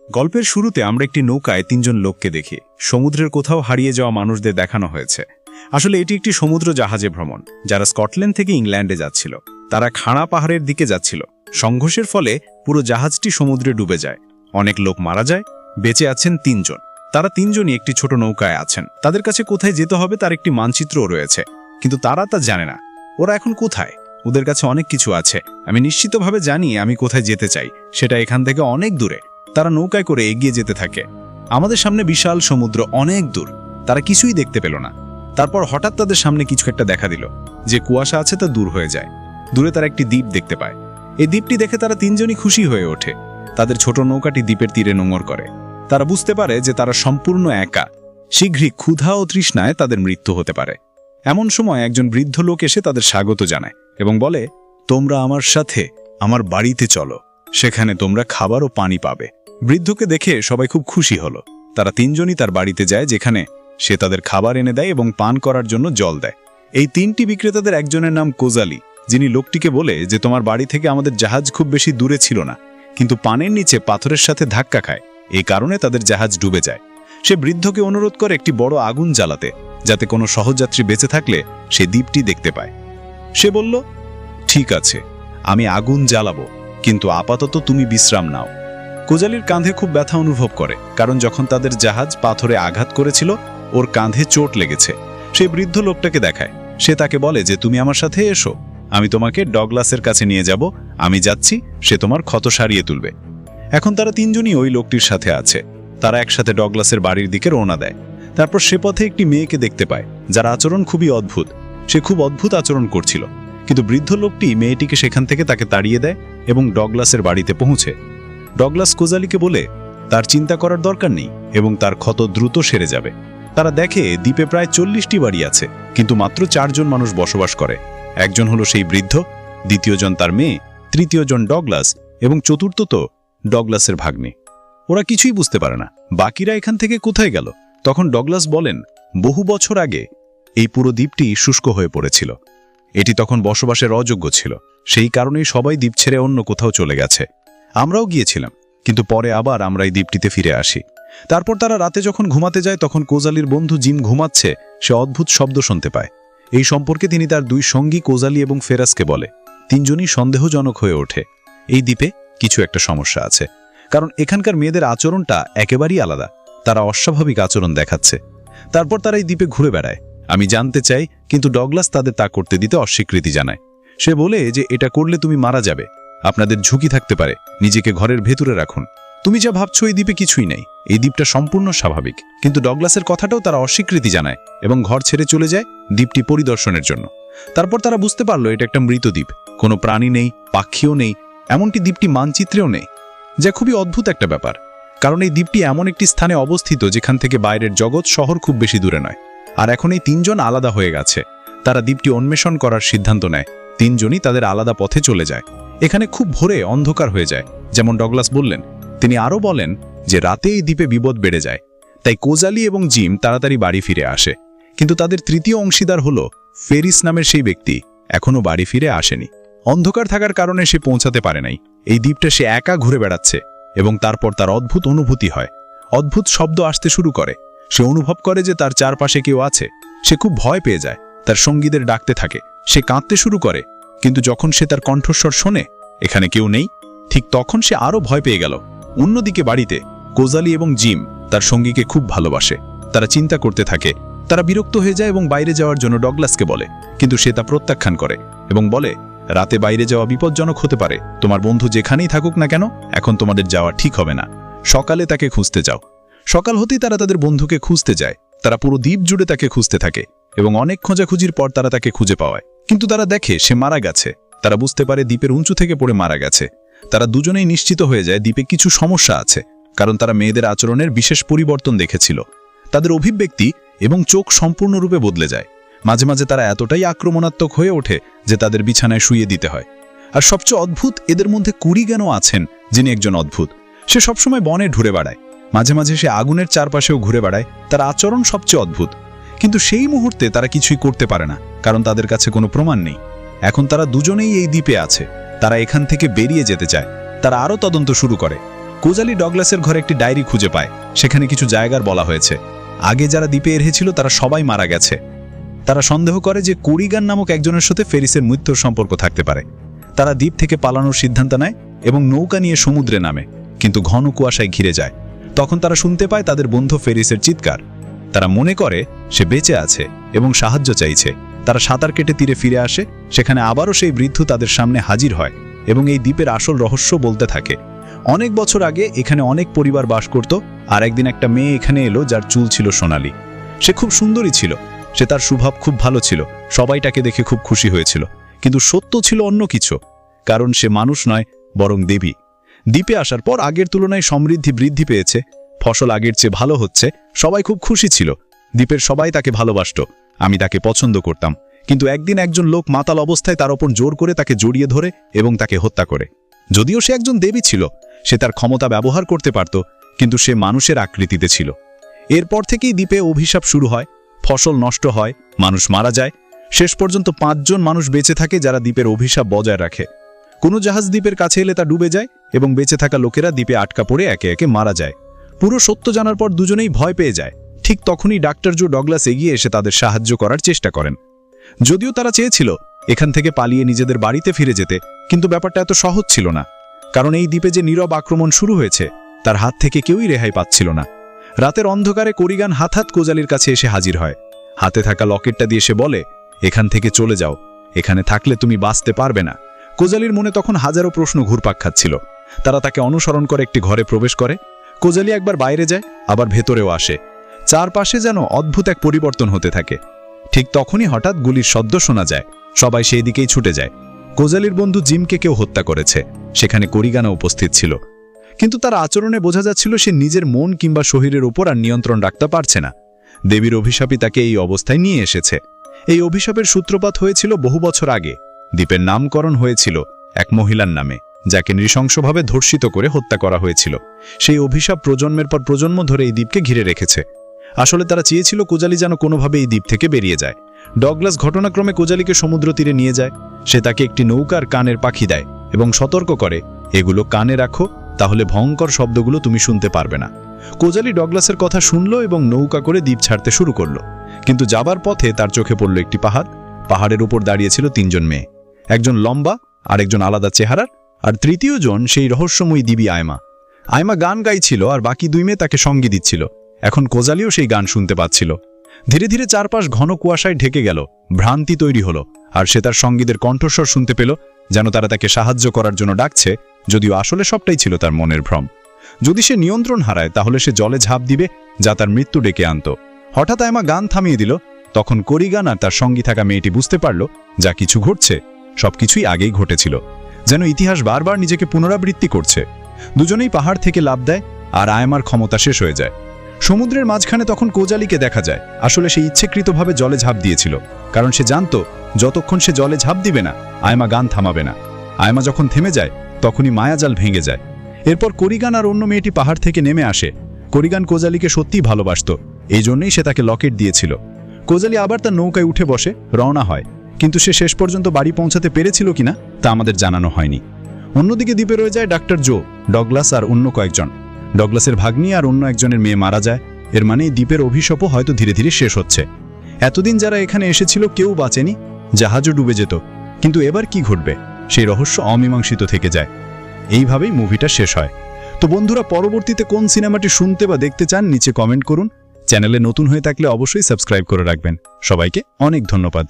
গল্পের শুরুতে আমরা একটি নৌকায় তিনজন লোককে দেখি। সমুদ্রের কোথাও হারিয়ে যাওয়া মানুষদের দেখানো হয়েছে। আসলে এটি একটি সমুদ্র জাহাজে ভ্রমণ, যারা স্কটল্যান্ড থেকে ইংল্যান্ডে যাচ্ছিল। তারা খাড়া পাহাড়ের দিকে যাচ্ছিল। সংঘর্ষের ফলে পুরো জাহাজটি সমুদ্রে ডুবে যায়। অনেক লোক মারা যায়, বেঁচে আছেন তিনজন। তারা তিনজনই একটি ছোট নৌকায় আছেন। তাদের কাছে কোথায় যেতে হবে তার একটি মানচিত্রও রয়েছে, কিন্তু তারা তা জানে না। ওরা এখন কোথায়? ওদের কাছে অনেক কিছু আছে। আমি নিশ্চিতভাবে জানি আমি কোথায় যেতে চাই, সেটা এখান থেকে অনেক দূরে। তারা নৌকায় করে এগিয়ে যেতে থাকে। আমাদের সামনে বিশাল সমুদ্র, অনেক দূর। তারা কিছুই দেখতে পেল না। তারপর হঠাৎ তাদের সামনে কিছু একটা দেখা দিল। যে কুয়াশা আছে তা দূর হয়ে যায়। দূরে তারা একটি দ্বীপ দেখতে পায়। এই দ্বীপটি দেখে তারা তিনজনই খুশি হয়ে ওঠে। তাদের ছোট নৌকাটি দ্বীপের তীরে নোঙর করে। তারা বুঝতে পারে যে তারা সম্পূর্ণ একা। শীঘ্রই ক্ষুধা ও তৃষ্ণায় তাদের মৃত্যু হতে পারে। এমন সময় একজন বৃদ্ধ লোক এসে তাদের স্বাগত জানায় এবং বলে, তোমরা আমার সাথে আমার বাড়িতে চলো, সেখানে তোমরা খাবার ও পানি পাবে। বৃদ্ধকে দেখে সবাই খুব খুশি হলো। তারা তিনজনই তার বাড়িতে যায়, যেখানে সে তাদের খাবার এনে দেয় এবং পান করার জন্য জল দেয়। এই তিনটি বিক্রেতাদের একজনের নাম কোজালি, যিনি লোকটিকে বলে যে তোমার বাড়ি থেকে আমাদের জাহাজ খুব বেশি দূরে ছিল না, কিন্তু পানের নিচে পাথরের সাথে ধাক্কা খায়, এই কারণে তাদের জাহাজ ডুবে যায়। সে বৃদ্ধকে অনুরোধ করে একটি বড় আগুন জ্বালাতে, যাতে কোনো সহযাত্রী বেঁচে থাকলে সে দ্বীপটি দেখতে পায়। সে বলল, ঠিক আছে, আমি আগুন জ্বালাবো, কিন্তু আপাতত তুমি বিশ্রাম নাও। কোজালির কাঁধে খুব ব্যথা অনুভব করে, কারণ যখন তাদের জাহাজ পাথরে আঘাত করেছিল ওর কাঁধে চোট লেগেছে। সেই বৃদ্ধ লোকটাকে দেখায়। সে তাকে বলে যে তুমি আমার সাথে এসো, আমি তোমাকে ডগলাসের কাছে নিয়ে যাব। আমি যাচ্ছি, সে তোমার ক্ষত সারিয়ে তুলবে। এখন তারা তিনজনই ওই লোকটির সাথে আছে। তারা একসাথে ডগলাসের বাড়ির দিকে রওনা দেয়। তারপর সে পথে একটি মেয়েকে দেখতে পায়, যার আচরণ খুবই অদ্ভুত। সে খুব অদ্ভুত আচরণ করছিল, কিন্তু বৃদ্ধ লোকটি মেয়েটিকে সেখান থেকে তাকে তাড়িয়ে দেয় এবং ডগলাসের বাড়িতে পৌঁছে। ডগলাস কোজালিকে বলে তার চিন্তা করার দরকার নেই এবং তার ক্ষত দ্রুত সেরে যাবে। তারা দেখে দ্বীপে প্রায় 40টি বাড়ি আছে, কিন্তু মাত্র 4 জন মানুষ বসবাস করে। একজন হলো সেই বৃদ্ধ, দ্বিতীয়জন তার মেয়ে, তৃতীয়জন ডগলাস এবং চতুর্থ তো ডগলাসের ভাগ্নে। ওরা কিছুই বুঝতে পারে না বাকিরা এখান থেকে কোথায় গেল। তখন ডগলাস বলেন, বহু বছর আগে এই পুরো দ্বীপটি শুষ্ক হয়ে পড়েছিল। এটি তখন বসবাসের অযোগ্য ছিল, সেই কারণেই সবাই দ্বীপ ছেড়ে অন্য কোথাও চলে গেছে। আমরাও গিয়েছিলাম, কিন্তু পরে আবার আমরা এই দ্বীপটিতে ফিরে আসি। তারপর তারা রাতে যখন ঘুমাতে যায়, তখন কোজালির বন্ধু জিম ঘুমাচ্ছে। সে অদ্ভুত শব্দ শুনতে পায়। এই সম্পর্কে তিনি তার 2 সঙ্গী কোজালি এবং ফেরাসকে বলে। তিনজনই সন্দেহজনক হয়ে ওঠে। এই দ্বীপে কিছু একটা সমস্যা আছে, কারণ এখানকার মেয়েদের আচরণটা একেবারেই আলাদা। তারা অস্বাভাবিক আচরণ দেখাচ্ছে। তারপর তারা এই দ্বীপে ঘুরে বেড়ায়। আমি জানতে চাই, কিন্তু ডগলাস তাদের তা করতে দিতে অস্বীকৃতি জানায়। সে বলে যে এটা করলে তুমি মারা যাবে, আপনাদের ঝুঁকি থাকতে পারে, নিজেকে ঘরের ভেতরে রাখুন। তুমি যা ভাবছো এই দ্বীপে কিছুই নেই, এই দ্বীপটা সম্পূর্ণ স্বাভাবিক। কিন্তু ডগলাসের কথাটাও তারা অস্বীকৃতি জানায় এবং ঘর ছেড়ে চলে যায় দ্বীপটি পরিদর্শনের জন্য। তারপর তারা বুঝতে পারলো এটা একটা মৃত দ্বীপ। কোনো প্রাণী নেই, পাখিও নেই, এমনকি দ্বীপটি মানচিত্রেও নেই, যা খুবই অদ্ভুত একটা ব্যাপার। কারণ এই দ্বীপটি এমন একটি স্থানে অবস্থিত যেখান থেকে বাইরের জগৎ শহর খুব বেশি দূরে নয়। আর এখন এই তিনজন আলাদা হয়ে গেছে। তারা দ্বীপটি অন্বেষণ করার সিদ্ধান্ত নেয়। তিনজনই তাদের আলাদা পথে চলে যায়। এখানে খুব ভোরে অন্ধকার হয়ে যায়, যেমন ডগলাস বললেন। তিনি আরও বলেন যে রাতে এই দ্বীপে বিপদ বেড়ে যায়, তাই কোজালি এবং জিম তাড়াতাড়ি বাড়ি ফিরে আসে। কিন্তু তাদের তৃতীয় অংশীদার হল ফেরিস নামের সেই ব্যক্তি, এখনও বাড়ি ফিরে আসেনি। অন্ধকার থাকার কারণে সে পৌঁছাতে পারে নাই। এই দ্বীপটা সে একা ঘুরে বেড়াচ্ছে এবং তারপর তার অদ্ভুত অনুভূতি হয়। অদ্ভুত শব্দ আসতে শুরু করে। সে অনুভব করে যে তার চারপাশে কেউ আছে। সে খুব ভয় পেয়ে যায়, তার সঙ্গীদের ডাকতে থাকে। সে কাঁদতে শুরু করে, কিন্তু যখন সে তার কণ্ঠস্বর শোনে এখানে কেউ নেই, ঠিক তখন সে আরও ভয় পেয়ে গেল। অন্যদিকে বাড়িতে কোজালি এবং জিম তার সঙ্গীকে খুব ভালোবাসে। তারা চিন্তা করতে থাকে। তারা বিরক্ত হয়ে যায় এবং বাইরে যাওয়ার জন্য ডগলাসকে বলে, কিন্তু সে তা প্রত্যাখ্যান করে এবং বলে, রাতে বাইরে যাওয়া বিপজ্জনক হতে পারে। তোমার বন্ধু যেখানেই থাকুক না কেন, এখন তোমাদের যাওয়া ঠিক হবে না। সকালে তাকে খুঁজতে যাও। সকাল হতেই তারা তাদের বন্ধুকে খুঁজতে যায়। তারা পুরো দ্বীপ জুড়ে তাকে খুঁজতে থাকে এবং অনেক খোঁজাখুঁজির পর তারা তাকে খুঁজে পাওয়ায়। কিন্তু তারা দেখে সে মারা গেছে। তারা বুঝতে পারে দ্বীপের উঁচু থেকে পড়ে মারা গেছে। তারা দুজনেই নিশ্চিত হয়ে যায় দ্বীপে কিছু সমস্যা আছে, কারণ তারা মেয়েদের আচরণের বিশেষ পরিবর্তন দেখেছিল। তাদের অভিব্যক্তি এবং চোখ সম্পূর্ণরূপে বদলে যায়। মাঝে মাঝে তারা এতটাই আক্রমণাত্মক হয়ে ওঠে যে তাদের বিছানায় শুইয়ে দিতে হয়। আর সবচেয়ে অদ্ভুত, এদের মধ্যে কুরিগেনও আছেন, যিনি একজন অদ্ভুত। সে সবসময় বনে ঘুরে বেড়ায়। মাঝে মাঝে সে আগুনের চারপাশেও ঘুরে বেড়ায়। তার আচরণ সবচেয়ে অদ্ভুত। কিন্তু সেই মুহূর্তে তারা কিছুই করতে পারে না, কারণ তাদের কাছে কোনো প্রমাণ নেই। এখন তারা দুজনেই এই দ্বীপে আছে। তারা এখান থেকে বেরিয়ে যেতে চায়। তারা আরও তদন্ত শুরু করে। কোজালি ডগলাসের ঘরে একটি ডায়েরি খুঁজে পায়। সেখানে কিছু জায়গার বলা হয়েছে আগে যারা দ্বীপে এসেছিল তারা সবাই মারা গেছে। তারা সন্দেহ করে যে কোরিগান নামক একজনের সাথে ফেরিসের মৃত্যুর সম্পর্ক থাকতে পারে। তারা দ্বীপ থেকে পালানোর সিদ্ধান্ত নেয় এবং নৌকা নিয়ে সমুদ্রে নামে, কিন্তু ঘন কুয়াশায় ঘিরে যায়। তখন তারা শুনতে পায় তাদের বন্ধু ফেরিসের চিৎকার। তারা মনে করে সে বেঁচে আছে এবং সাহায্য চাইছে। তারা সাঁতার কেটে তীরে ফিরে আসে। সেখানে আবারও সেই বৃদ্ধ তাদের সামনে হাজির হয় এবং এই দ্বীপের আসল রহস্য বলতে থাকে। অনেক বছর আগে এখানে অনেক পরিবার বাস করত, আর একদিন একটা মেয়ে এখানে এলো যার চুল ছিল সোনালি। সে খুব সুন্দরী ছিল, সে তার স্বভাব খুব ভালো ছিল, সবাই তাকে দেখে খুব খুশি হয়েছিল। কিন্তু সত্য ছিল অন্য কিছু, কারণ সে মানুষ নয় বরং দেবী। দ্বীপে আসার পর আগের তুলনায় সমৃদ্ধি বৃদ্ধি পেয়েছে, ফসল আগের চেয়ে ভালো হচ্ছে, সবাই খুব খুশি ছিল। দ্বীপের সবাই তাকে ভালোবাসত, আমি তাকে পছন্দ করতাম। কিন্তু একদিন একজন লোক মাতাল অবস্থায় তার ওপর জোর করে তাকে জড়িয়ে ধরে এবং তাকে হত্যা করে। যদিও সে একজন দেবী ছিল, সে তার ক্ষমতা ব্যবহার করতে পারত, কিন্তু সে মানুষের আকৃতিতে ছিল। এরপর থেকেই দ্বীপে অভিশাপ শুরু হয়, ফসল নষ্ট হয়, মানুষ মারা যায়। শেষ পর্যন্ত 5 জন মানুষ বেঁচে থাকে যারা দ্বীপের অভিশাপ বজায় রাখে। কোনো জাহাজ দ্বীপের কাছে এলে তা ডুবে যায় এবং বেঁচে থাকা লোকেরা দ্বীপে আটকা পড়ে একে একে মারা যায়। পুরো সত্য জানার পর দুজনেই ভয় পেয়ে যায়। ঠিক তখনই ডাক্তার জো ডগলাস এগিয়ে এসে তাদের সাহায্য করার চেষ্টা করেন। যদিও তারা চেয়েছিল এখান থেকে পালিয়ে নিজেদের বাড়িতে ফিরে যেতে, কিন্তু ব্যাপারটা এত সহজ ছিল না। কারণ এই দ্বীপে যে নীরব আক্রমণ শুরু হয়েছে তার হাত থেকে কেউই রেহাই পাচ্ছিল না। রাতের অন্ধকারে কোরিগান হাত কোজালির কাছে এসে হাজির হয়। হাতে থাকা লকেটটা দিয়ে সে বলে, এখান থেকে চলে যাও, এখানে থাকলে তুমি বাঁচতে পারবে না। কোজালির মনে তখন হাজারো প্রশ্ন ঘুরপাক খাচ্ছিল। তারা তাকে অনুসরণ করে একটি ঘরে প্রবেশ করে। কোজালি একবার বাইরে যায়, আবার ভেতরেও আসে। চারপাশে যেন অদ্ভুত এক পরিবর্তন হতে থাকে। ঠিক তখনই হঠাৎ গুলির শব্দ শোনা যায়। সবাই সেই দিকেই ছুটে যায়। কোজালির বন্ধু জিমকে কেউ হত্যা করেছে। সেখানে কোরিগানও উপস্থিত ছিল, কিন্তু তার আচরণে বোঝা যাচ্ছিল সে নিজের মন কিংবা শরীরের উপর আর নিয়ন্ত্রণ রাখতে পারছে না। দেবীর অভিশাপই তাকে এই অবস্থায় নিয়ে এসেছে। এই অভিশাপের সূত্রপাত হয়েছিল বহু বছর আগে। দ্বীপের নামকরণ হয়েছিল এক মহিলার নামে, যাকে নৃশংসভাবে ধর্ষিত করে হত্যা করা হয়েছিল। সেই অভিশাপ প্রজন্মের পর প্রজন্ম ধরে এই দ্বীপকে ঘিরে রেখেছে। আসলে তারা চেয়েছিল কোজালি যেন কোনোভাবে এই দ্বীপ থেকে বেরিয়ে যায়। ডগলাস ঘটনাক্রমে কোজালিকে সমুদ্র তীরে নিয়ে যায়। সে তাকে একটি নৌকার কানের পাখি দেয় এবং সতর্ক করে, এগুলো কানে রাখো, তাহলে ভয়ঙ্কর শব্দগুলো তুমি শুনতে পারবে না। কোজালি ডগলাসের কথা শুনল এবং নৌকা করে দ্বীপ ছাড়তে শুরু করল। কিন্তু যাবার পথে তার চোখে পড়ল একটি পাহাড়। পাহাড়ের উপর দাঁড়িয়ে ছিল 3 জন মেয়ে, একজন লম্বা, আরেকজন আলাদা চেহারার, আর তৃতীয় জন সেই রহস্যময়ী দেবী আয়মা। আয়মা গান গাইছিল আর বাকি 2 মেয়ে তাকে সঙ্গী দিচ্ছিল। এখন কোজালিও সেই গান শুনতে পাচ্ছিল। ধীরে ধীরে চারপাশ ঘন কুয়াশায় ঢেকে গেল, ভ্রান্তি তৈরি হলো, আর সে তার সঙ্গীদের কণ্ঠস্বর শুনতে পেল, যেন তারা তাকে সাহায্য করার জন্য ডাকছে, যদিও আসলে সবটাই ছিল তার মনের ভ্রম। যদি সে নিয়ন্ত্রণ হারায় তাহলে সে জলে ঝাঁপ দিবে, যা তার মৃত্যু ডেকে আনত। হঠাৎ আয়মা গান থামিয়ে দিল। তখন কোরিগান আর তার সঙ্গী থাকা মেয়েটি বুঝতে পারল যা কিছু ঘটছে সবকিছুই আগেই ঘটেছিল, যেন ইতিহাস বারবার নিজেকে পুনরাবৃত্তি করছে। দুজনেই পাহাড় থেকে লাফ দেয় আর আয়মার ক্ষমতা শেষ হয়ে যায়। সমুদ্রের মাঝখানে তখন কোজালিকে দেখা যায়। আসলে সে ইচ্ছেকৃতভাবে জলে ঝাঁপ দিয়েছিল, কারণ সে জানত যতক্ষণ সে জলে ঝাঁপ দিবে না আয়মা গান থামাবে না। আয়মা যখন থেমে যায় তখনই মায়াজাল ভেঙে যায়। এরপর কোরিগান আর অন্য মেয়েটি পাহাড় থেকে নেমে আসে। কোরিগান কোজালিকে সত্যিই ভালোবাসত, এই জন্যই সে তাকে লকেট দিয়েছিল। কোজালি আবার তার নৌকায় উঠে বসে রওনা হয়, কিন্তু সে শেষ পর্যন্ত বাড়ি পৌঁছাতে পেরেছিল কিনা তা আমাদের জানানো হয়নি। অন্যদিকে দ্বীপে রয়ে যায় ডাক্তার জো, ডগলাস আর অন্য কয়েকজন। ডগলাসের ভাগ্নি আর অন্য একজনের মেয়ে মারা যায়। এর মানে দ্বীপের অভিশাপও হয়তো ধীরে ধীরে শেষ হচ্ছে। এতদিন যারা এখানে এসেছিল কেউ বাঁচেনি, জাহাজও ডুবে যেত। কিন্তু এবার কি ঘটবে সেই রহস্য অমীমাংসিত থেকে যায়। এইভাবেই মুভিটা শেষ হয়। তো বন্ধুরা, পরবর্তীতে কোন সিনেমাটি শুনতে বা দেখতে চান নিচে কমেন্ট করুন। চ্যানেলে নতুন হয়ে থাকলে অবশ্যই সাবস্ক্রাইব করে রাখবেন। সবাইকে অনেক ধন্যবাদ।